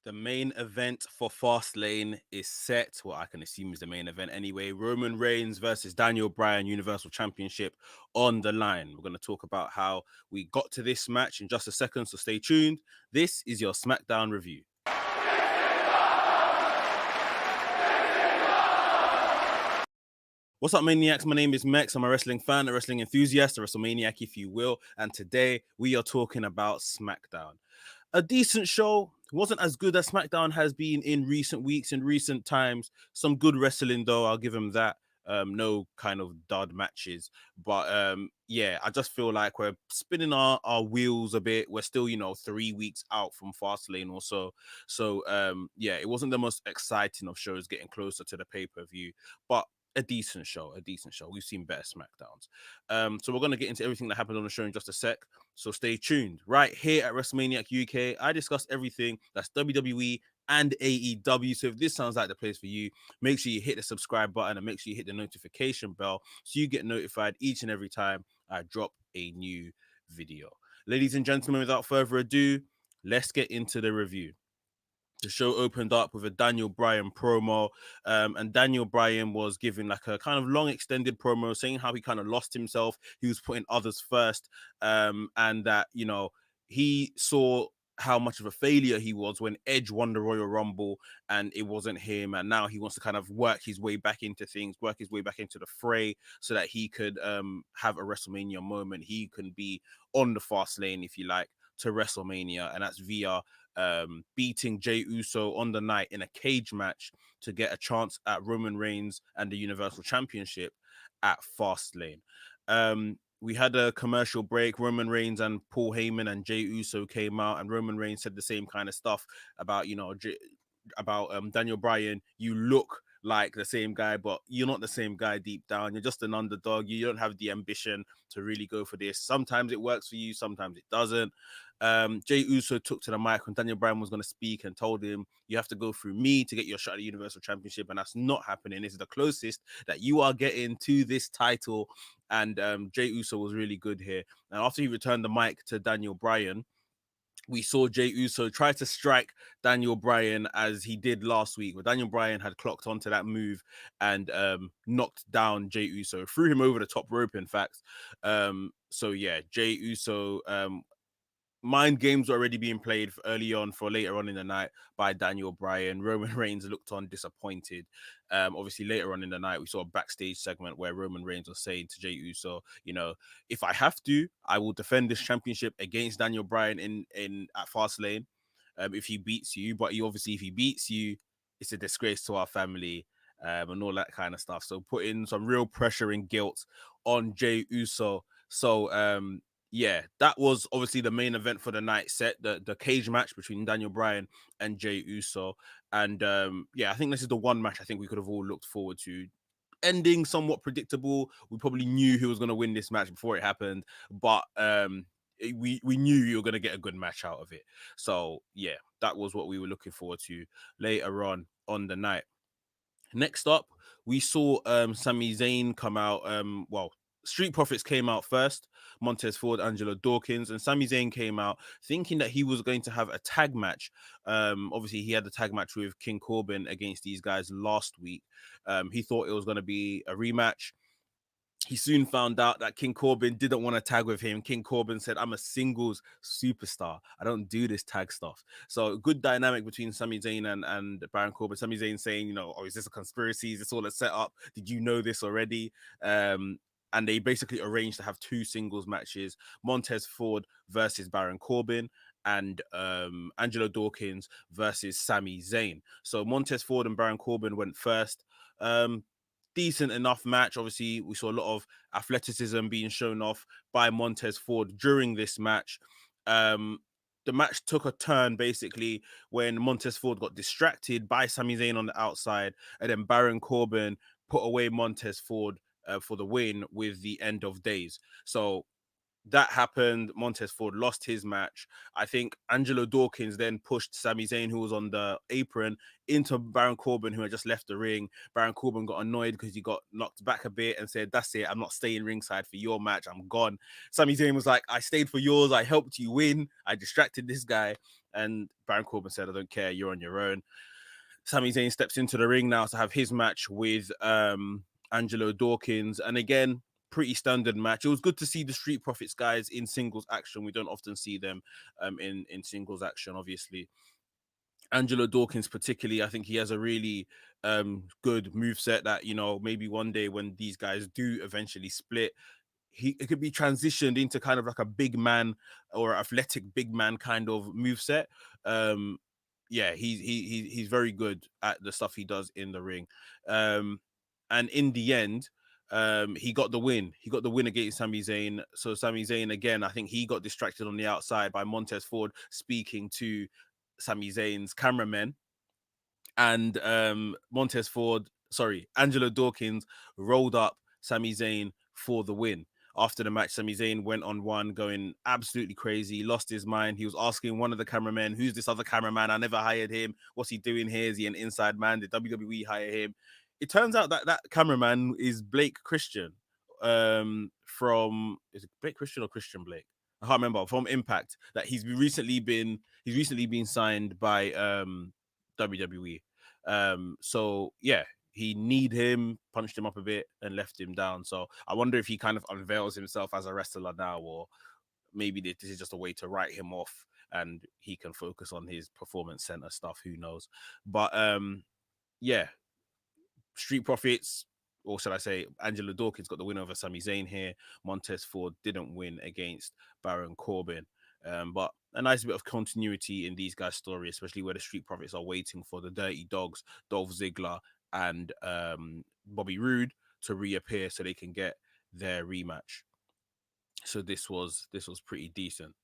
The main event for Fastlane is set. What I can assume is the main event anyway. Roman Reigns versus Daniel Bryan Universal Championship on the line. We're going to talk about how we got to this match in just a second, so stay tuned. This is your Smackdown review. What's up, Maniacs? My name is Mex. I'm a wrestling fan, a wrestling enthusiast, a WrestleManiac, if you will. And today we are talking about SmackDown. A decent show. Wasn't as good as SmackDown has been in recent weeks, in recent times. Some good wrestling, though. I'll give him that. No kind of dud matches. But yeah, I just feel like we're spinning our wheels a bit. We're still, 3 weeks out from Fastlane or so. So yeah, it wasn't the most exciting of shows getting closer to the pay-per-view. But a decent show. We've seen better SmackDowns. So we're going to get into everything that happened on the show in just a sec. So stay tuned. Right here at WrestleManiac UK, I discuss everything that's WWE and AEW. So if this sounds like the place for you, make sure you hit the subscribe button and make sure you hit the notification bell so you get notified each and every time I drop a new video. Ladies and gentlemen, without further ado, let's get into the review. The show opened up with a Daniel Bryan promo, and Daniel Bryan was giving like a kind of long extended promo saying how he kind of lost himself. He was putting others first, and that, he saw how much of a failure he was when Edge won the Royal Rumble and it wasn't him. And now he wants to kind of work his way back into things, work his way back into the fray so that he could have a WrestleMania moment. He can be on the fast lane, if you like, to WrestleMania, and that's via beating Jey Uso on the night in a cage match to get a chance at Roman Reigns and the Universal Championship at Fastlane. We had a commercial break. Roman Reigns and Paul Heyman and Jey Uso came out, and Roman Reigns said the same kind of stuff about, Daniel Bryan. You look like the same guy, but you're not the same guy deep down. You're just an underdog. You don't have the ambition to really go for this. Sometimes it works for you, sometimes it doesn't. Jey Uso took to the mic when Daniel Bryan was going to speak and told him, you have to go through me to get your shot at the Universal Championship, and that's not happening. This is the closest that you are getting to this title. And Jey Uso was really good here. And after he returned the mic to Daniel Bryan, we saw Jey Uso try to strike Daniel Bryan as he did last week, where Daniel Bryan had clocked onto that move and knocked down Jey Uso, threw him over the top rope, in fact. So yeah, Jey Uso, mind games were already being played early on for later on in the night by Daniel Bryan. Roman Reigns looked on disappointed. Obviously, later on in the night, we saw a backstage segment where Roman Reigns was saying to Jey Uso, if I have to, I will defend this championship against Daniel Bryan in at Fastlane, if he beats you. But if he beats you, it's a disgrace to our family. And all that kind of stuff. So putting some real pressure and guilt on Jey Uso. So yeah, that was obviously the main event for the night set, the cage match between Daniel Bryan and Jey Uso. And yeah, I think this is the one match I think we could have all looked forward to. Ending somewhat predictable. We probably knew who was going to win this match before it happened, but we knew you were going to get a good match out of it. So yeah, that was what we were looking forward to later on the night. Next up, we saw Sami Zayn come out. Street Profits came out first, Montez Ford, Angelo Dawkins, and Sami Zayn came out thinking that he was going to have a tag match. Obviously, he had the tag match with King Corbin against these guys last week. He thought it was going to be a rematch. He soon found out that King Corbin didn't want to tag with him. King Corbin said, I'm a singles superstar. I don't do this tag stuff. So good dynamic between Sami Zayn and Baron Corbin. Sami Zayn saying, is this a conspiracy? Is this all a setup? Did you know this already? And they basically arranged to have two singles matches, Montez Ford versus Baron Corbin and Angelo Dawkins versus Sami Zayn. So Montez Ford and Baron Corbin went first. Decent enough match. Obviously, we saw a lot of athleticism being shown off by Montez Ford during this match. The match took a turn basically when Montez Ford got distracted by Sami Zayn on the outside, and then Baron Corbin put away Montez Ford for the win with the end of days. So that happened. Montez Ford lost his match. I think Angelo Dawkins then pushed Sami Zayn, who was on the apron, into Baron Corbin, who had just left the ring. Baron Corbin got annoyed because he got knocked back a bit and said, that's it, I'm not staying ringside for your match, I'm gone. Sami Zayn was like, I stayed for yours, I helped you win, I distracted this guy. And Baron Corbin said, "I don't care. You're on your own." Sami Zayn steps into the ring now to have his match with Angelo Dawkins. And again, pretty standard match. It was good to see the Street Profits guys in singles action. We don't often see them in singles action, obviously. Angelo Dawkins, particularly, I think he has a really good move set that, maybe one day when these guys do eventually split, it could be transitioned into kind of like a big man or athletic big man kind of move set. Yeah, he's very good at the stuff he does in the ring. And in the end, he got the win. He got the win against Sami Zayn. So Sami Zayn, again, I think he got distracted on the outside by Montez Ford speaking to Sami Zayn's cameraman, and Angelo Dawkins rolled up Sami Zayn for the win. After the match, Sami Zayn went on one, going absolutely crazy. He lost his mind. He was asking one of the cameramen, "Who's this other cameraman? I never hired him. What's he doing here? Is he an inside man? Did WWE hire him?" It turns out that that cameraman is Blake Christian. From is it Blake Christian or Christian Blake? I can't remember. From Impact. That he's recently been signed by WWE. So yeah, he kneed him, punched him up a bit, and left him down. So I wonder if he kind of unveils himself as a wrestler now, or maybe this is just a way to write him off and he can focus on his performance center stuff. Who knows? But yeah, Street Profits, or should I say, Angelo Dawkins got the win over Sami Zayn here. Montez Ford didn't win against Baron Corbin. But a nice bit of continuity in these guys' story, especially where the Street Profits are waiting for the Dirty Dogs, Dolph Ziggler, and Bobby Roode to reappear so they can get their rematch. So this was pretty decent.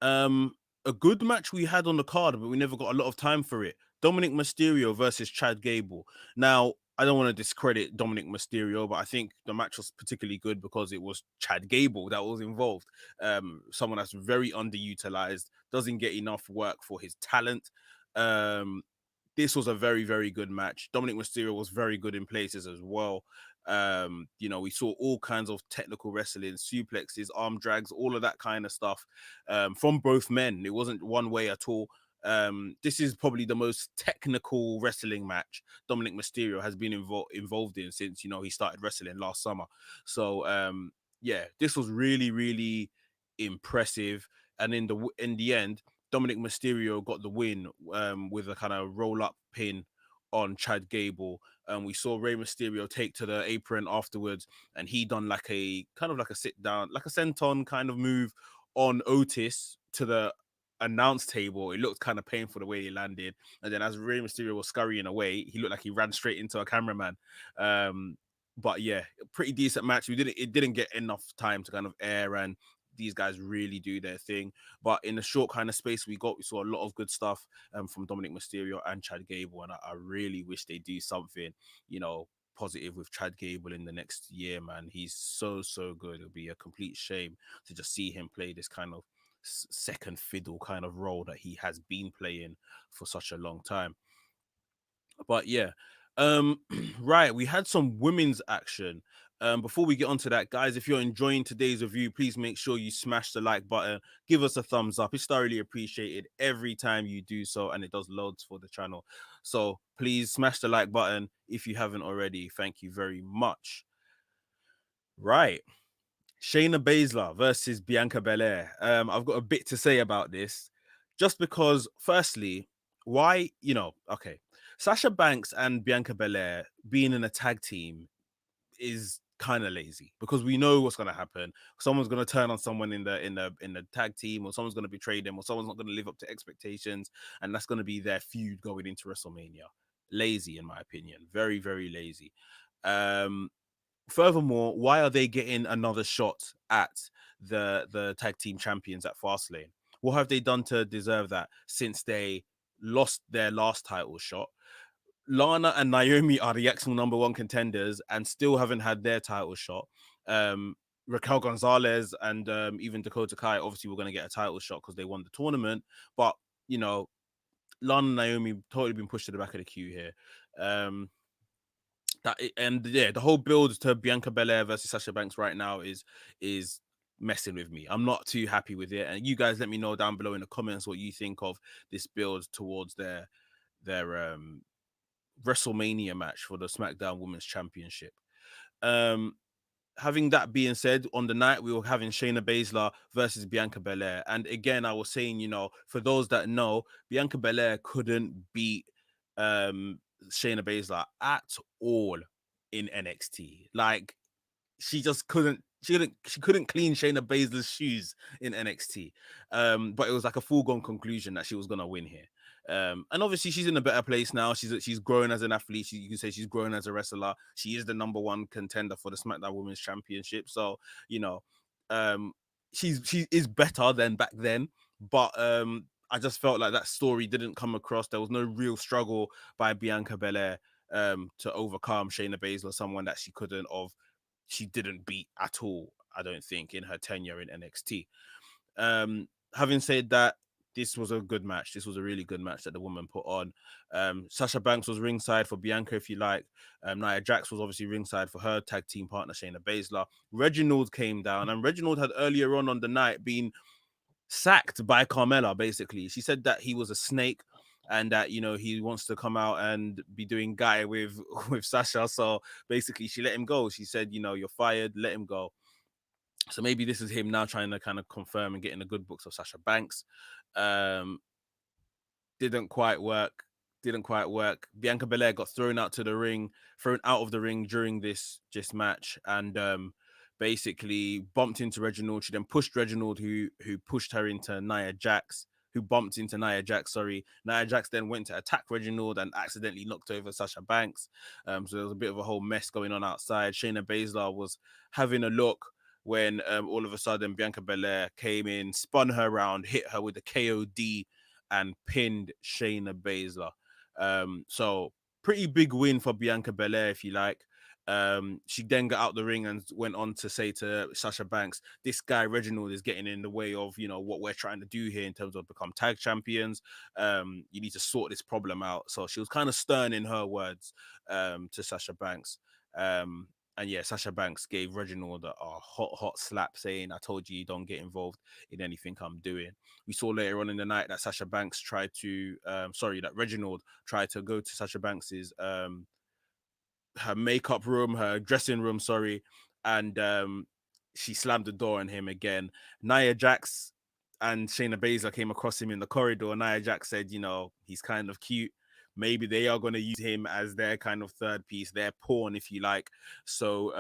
Um, a good match we had on the card, but we never got a lot of time for it. Dominic Mysterio versus Chad Gable. Now, I don't want to discredit Dominic Mysterio, but I think the match was particularly good because it was Chad Gable that was involved. Someone that's very underutilized, doesn't get enough work for his talent. Um, this was a very, very good match. Dominic Mysterio was very good in places as well. We saw all kinds of technical wrestling, suplexes, arm drags, all of that kind of stuff from both men. It wasn't one way at all. This is probably the most technical wrestling match Dominic Mysterio has been involved in since he started wrestling last summer. So yeah, this was really, really impressive. And in the end, Dominic Mysterio got the win with a kind of roll up pin on Chad Gable. We saw Rey Mysterio take to the apron afterwards, and he done like a kind of like a sit down, like a senton kind of move on Otis to the announce table. It looked kind of painful the way he landed, and then as Rey Mysterio was scurrying away, he looked like he ran straight into a cameraman. But yeah, pretty decent match. It didn't get enough time to kind of air, and these guys really do their thing. But in the short kind of space we saw a lot of good stuff from Dominic Mysterio and Chad Gable, and I really wish they do something, positive with Chad Gable in the next year, man. He's so, so good. It'll be a complete shame to just see him play this kind of second fiddle kind of role that he has been playing for such a long time. But yeah, right, we had some women's action. Before we get onto that, guys, if you're enjoying today's review, please make sure you smash the like button, give us a thumbs up. It's thoroughly appreciated every time you do so, and it does loads for the channel. So please smash the like button if you haven't already. Thank you very much. Right, Shayna Basler versus Bianca Belair. I've got a bit to say about this, just because, firstly, why, okay, Sasha Banks and Bianca Belair being in a tag team is kind of lazy because we know what's going to happen. Someone's going to turn on someone in the tag team, or someone's going to betray them, or someone's not going to live up to expectations, and that's going to be their feud going into WrestleMania. Lazy, in my opinion. Very, very lazy. Furthermore, why are they getting another shot at the tag team champions at Fastlane? What have they done to deserve that since they lost their last title shot? Lana and Naomi are the actual number one contenders and still haven't had their title shot. Raquel Gonzalez and even Dakota Kai obviously were going to get a title shot because they won the tournament. But, Lana and Naomi totally been pushed to the back of the queue here. The whole build to Bianca Belair versus Sasha Banks right now is messing with me. I'm not too happy with it. And you guys let me know down below in the comments what you think of this build towards their WrestleMania match for the SmackDown Women's Championship. Um, Having that being said, on the night we were having Shayna Basler versus Bianca Belair, and again I was saying, for those that know, Bianca Belair couldn't beat Shayna Basler at all in NXT. Like she just couldn't. She couldn't clean Shayna Baszler's shoes in NXT. But it was like a foregone conclusion that she was gonna win here. And obviously she's in a better place now. She's grown as an athlete. You can say she's grown as a wrestler. She is the number one contender for the SmackDown Women's Championship. So you know, um, she is better than back then. But I just felt like that story didn't come across. There was no real struggle by Bianca Belair to overcome Shayna Baszler, someone that she didn't beat at all, I don't think, in her tenure in NXT. Having said that, this was a good match. This was a really good match that the woman put on. Sasha Banks was ringside for Bianca, if you like. Nia Jax was obviously ringside for her tag team partner, Shayna Baszler. Reginald came down, and Reginald had earlier on the night been sacked by Carmella, basically. She said that he was a snake and that he wants to come out and be doing guy with with Sasha. So basically she let him go. She said, you're fired, let him go. So maybe this is him now trying to kind of confirm and get in the good books of Sasha Banks. Um, didn't quite work. Didn't quite work. Bianca Belair got thrown out of the ring during this match, and basically bumped into Reginald. She then pushed Reginald, who pushed her into Nia Jax, who bumped into Nia Jax. Sorry, Nia Jax then went to attack Reginald and accidentally knocked over Sasha Banks. So there was a bit of a whole mess going on outside. Shayna Baszler was having a look when all of a sudden Bianca Belair came in, spun her around, hit her with a KOD, and pinned Shayna Baszler. So pretty big win for Bianca Belair, if you like. She then got out the ring and went on to say to Sasha Banks, this guy Reginald is getting in the way of what we're trying to do here in terms of become tag champions. You need to sort this problem out. So she was kind of stern in her words to Sasha Banks. And yeah, Sasha Banks gave Reginald a hot slap, saying, I told you don't get involved in anything I'm doing. We saw later on in the night that that Reginald tried to go to Sasha Banks's her makeup room, her dressing room, sorry, and she slammed the door on him again. Nia Jax and Shayna Baszler came across him in the corridor. Nia Jax said, he's kind of cute. Maybe they are going to use him as their kind of third piece, their pawn, if you like. So,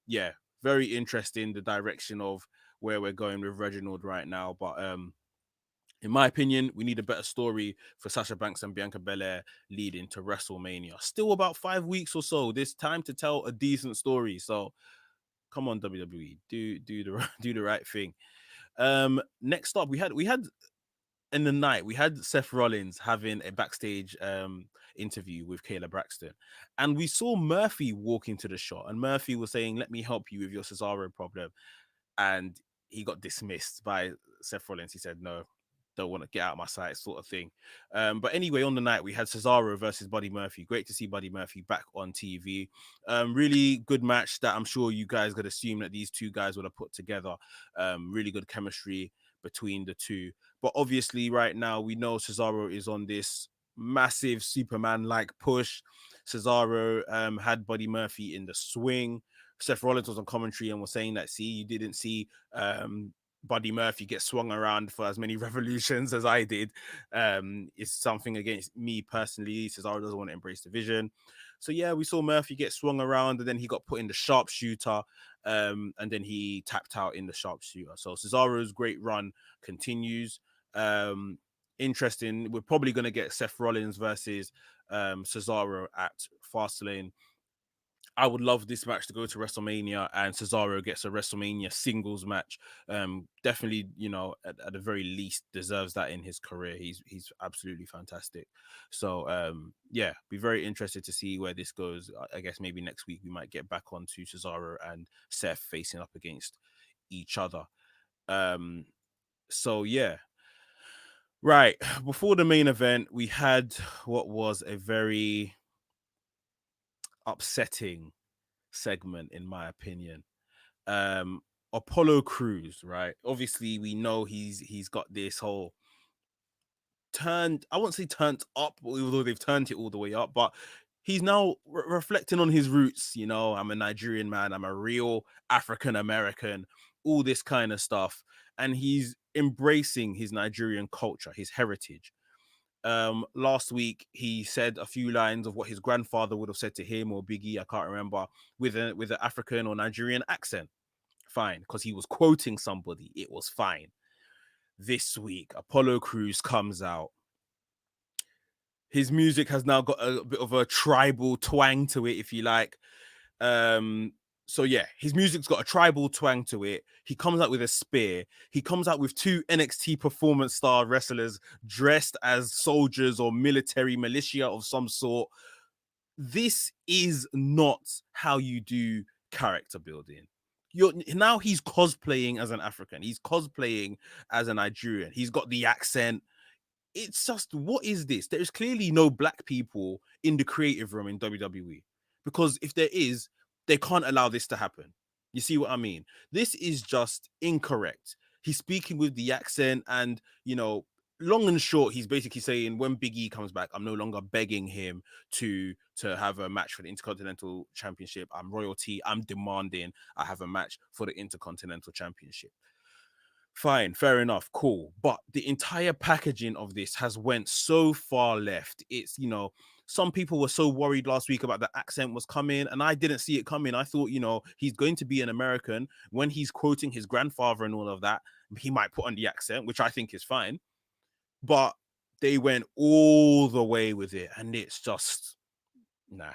yeah, very interesting, the direction of where we're going with Reginald right now. But in my opinion, we need a better story for Sasha Banks and Bianca Belair leading to WrestleMania. Still about 5 weeks or so. There's time to tell a decent story. So come on, WWE, do the right thing. Next up, we had in the night, we had Seth Rollins having a backstage interview with Kayla Braxton. And we saw Murphy walk into the shot. And Murphy was saying, let me help you with your Cesaro problem. And he got dismissed by Seth Rollins. He said, no, don't want to get out of my sight, sort of thing. But anyway, on the night, we had Cesaro versus Buddy Murphy. Great to see Buddy Murphy back on TV. Really good match that I'm sure you guys could assume that these two guys would have put together. Really good chemistry between the two. But obviously, right now, we know Cesaro is on this massive Superman-like push. Cesaro had Buddy Murphy in the swing. Seth Rollins was on commentary and was saying that, see, you didn't see Buddy Murphy get swung around for as many revolutions as I did. It's something against me personally. Cesaro doesn't want to embrace the vision. So yeah, we saw Murphy get swung around and then he got put in the sharpshooter and then he tapped out in the sharpshooter. So Cesaro's great run continues. Interesting. We're probably going to get Seth Rollins versus Cesaro at Fastlane. I would love this match to go to WrestleMania and Cesaro gets a WrestleMania singles match. Definitely, at the very least, deserves that in his career. He's absolutely fantastic. So, yeah, be very interested to see where this goes. I guess maybe next week we might get back onto Cesaro and Seth facing up against each other. So yeah. Right. Before the main event, we had what was a very upsetting segment, in my opinion. Apollo Cruz, right? Obviously, we know he's got this whole turned. I won't say turned up, although they've turned it all the way up, but he's now reflecting on his roots. You know, I'm a Nigerian man. I'm a real African American. All this kind of stuff, and he's embracing his Nigerian culture, his heritage. Last week he said a few lines of what his grandfather would have said to him or Biggie, I can't remember, with an African or Nigerian accent. Fine, because he was quoting somebody. It was fine. This week, Apollo Crews comes out. His music has now got a bit of a tribal twang to it, if you like. So yeah, his music's got a tribal twang to it. He comes out with a spear. He comes out with two NXT performance star wrestlers dressed as soldiers or military militia of some sort. This is not how you do character building. Now he's cosplaying as an African. He's cosplaying as a Nigerian. He's got the accent. It's just, what is this? There is clearly no black people in the creative room in WWE, because if there is, they can't allow this to happen. You see what I mean? This is just incorrect. He's speaking with the accent, and long and short, he's basically saying when Big E comes back, I'm no longer begging him to have a match for the Intercontinental Championship. I'm royalty. I'm demanding I have a match for the Intercontinental Championship. Fine, fair enough, cool. But the entire packaging of this has went so far left. It's, some people were so worried last week about the accent was coming, and I didn't see it coming. I thought, he's going to be an American. When he's quoting his grandfather and all of that, he might put on the accent, which I think is fine. But they went all the way with it, and it's just, nah.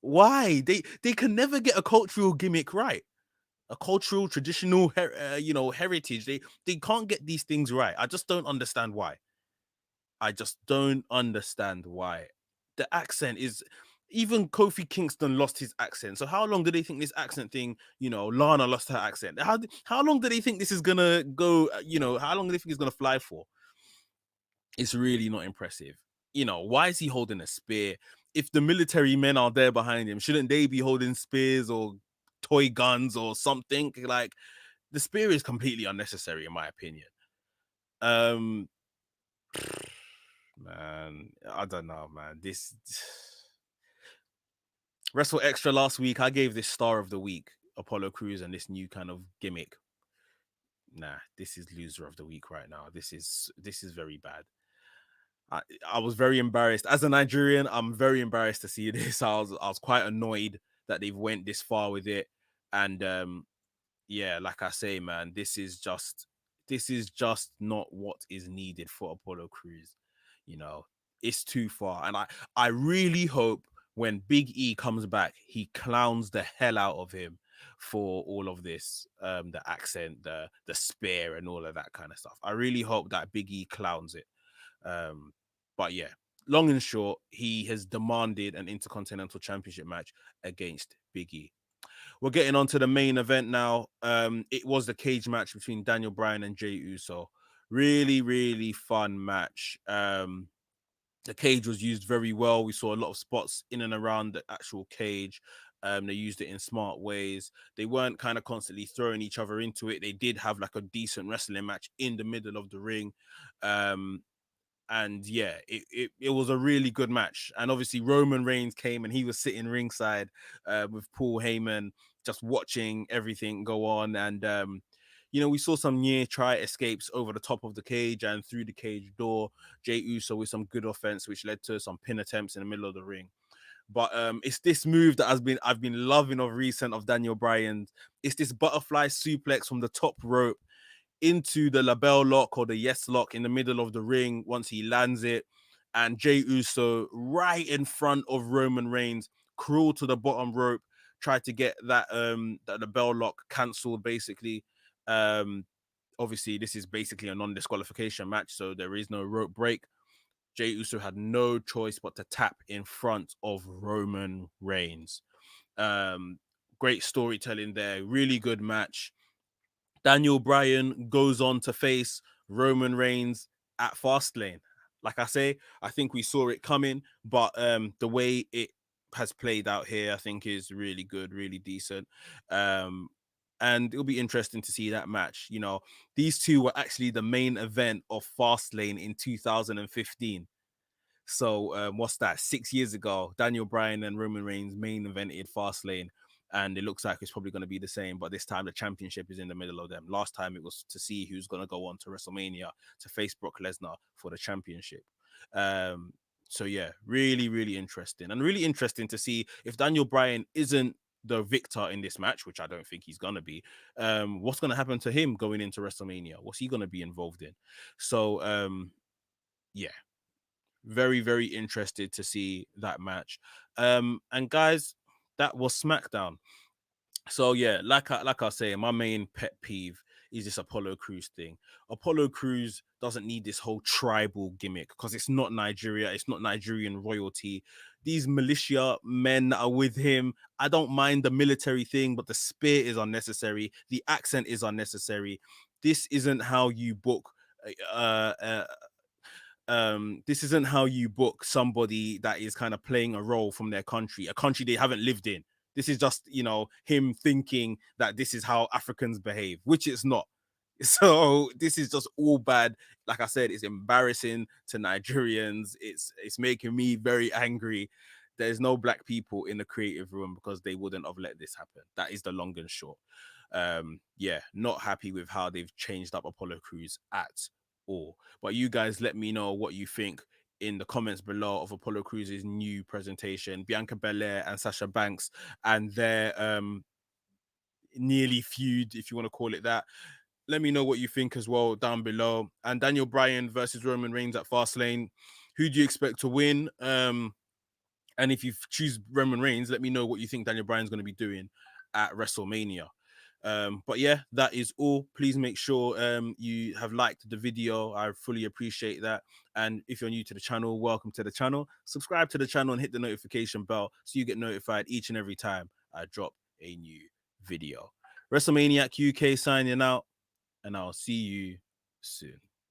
Why? They can never get a cultural gimmick right. A cultural, traditional, heritage. They can't get these things right. I just don't understand why. I just don't understand why. The accent is, even Kofi Kingston lost his accent. So how long do they think this accent thing? Lana lost her accent. How long do they think this is gonna go? How long do they think it's gonna fly for? It's really not impressive. Why is he holding a spear? If the military men are there behind him, shouldn't they be holding spears or toy guns or something? Like, the spear is completely unnecessary, in my opinion. Man, I don't know, man. This Wrestle Extra last week, I gave this star of the week, Apollo Crews, and this new kind of gimmick. Nah, this is loser of the week right now. This is very bad. I was very embarrassed as a Nigerian. I'm very embarrassed to see this. I was quite annoyed that they've went this far with it, and yeah, like I say, man, this is just not what is needed for Apollo Crews. It's too far, and I really hope when Big E comes back, he clowns the hell out of him for all of this, the accent, the spear, and all of that kind of stuff. I really hope that Big E clowns it. But yeah, long and short, he has demanded an Intercontinental Championship match against Big E. We're getting on to the main event now. It was the cage match between Daniel Bryan and Jey Uso. Really, really fun match. The cage was used very well. We saw a lot of spots in and around the actual cage. They used it in smart ways. They weren't kind of constantly throwing each other into it. They did have like a decent wrestling match in the middle of the ring. And yeah, it was a really good match. And obviously Roman Reigns came and he was sitting ringside with Paul Heyman, just watching everything go on. And we saw some near try escapes over the top of the cage and through the cage door. Jey Uso with some good offense, which led to some pin attempts in the middle of the ring. But it's this move that I've been loving of recent of Daniel Bryan's. It's this butterfly suplex from the top rope into the label lock or the yes lock in the middle of the ring once he lands it. And Jey Uso right in front of Roman Reigns, crawl to the bottom rope, try to get that the bell lock cancelled, basically. Obviously, this is basically a non-disqualification match, so there is no rope break. Jey Uso had no choice but to tap in front of Roman Reigns. Great storytelling there, really good match. Daniel Bryan goes on to face Roman Reigns at Fastlane. Like I say, I think we saw it coming, but the way it has played out here, I think is really good, really decent. and it'll be interesting to see that match. You know, these two were actually the main event of Fastlane in 2015. So what's that? 6 years ago, Daniel Bryan and Roman Reigns main evented Fastlane, and it looks like it's probably going to be the same. But this time, the championship is in the middle of them. Last time, it was to see who's going to go on to WrestleMania to face Brock Lesnar for the championship. Um, so yeah, really, really interesting, and really interesting to see if Daniel Bryan isn't the victor in this match, which I don't think he's gonna be. What's gonna happen to him going into WrestleMania? What's he gonna be involved in? So yeah, very, very interested to see that match. And guys, that was SmackDown. So yeah, like I say, my main pet peeve is this Apollo Crews thing. Apollo Crews doesn't need this whole tribal gimmick because it's not Nigeria, it's not Nigerian royalty. These militia men that are with him, I don't mind the military thing, but the spear is unnecessary. The accent is unnecessary. This isn't how you book uh, uh this isn't how you book somebody that is kind of playing a role from their country, a country they haven't lived in. This is just, you know, him thinking that this is how Africans behave, which it's not. So this is just all bad. Like I said, it's embarrassing to Nigerians. It's making me very angry. There's no black people in the creative room because they wouldn't have let this happen. That is the long and short. Yeah, not happy with how they've changed up Apollo Crews at all. But you guys let me know what you think in the comments below of Apollo Crews' new presentation, Bianca Belair and Sasha Banks, and their nearly feud, if you want to call it that. Let me know what you think as well down below. And Daniel Bryan versus Roman Reigns at Fastlane. Who do you expect to win? And if you choose Roman Reigns, let me know what you think Daniel Bryan's going to be doing at WrestleMania. But yeah, that is all. Please make sure you have liked the video. I fully appreciate that. And if you're new to the channel, welcome to the channel. Subscribe to the channel and hit the notification bell so you get notified each and every time I drop a new video. WrestleManiac UK signing out, and I'll see you soon.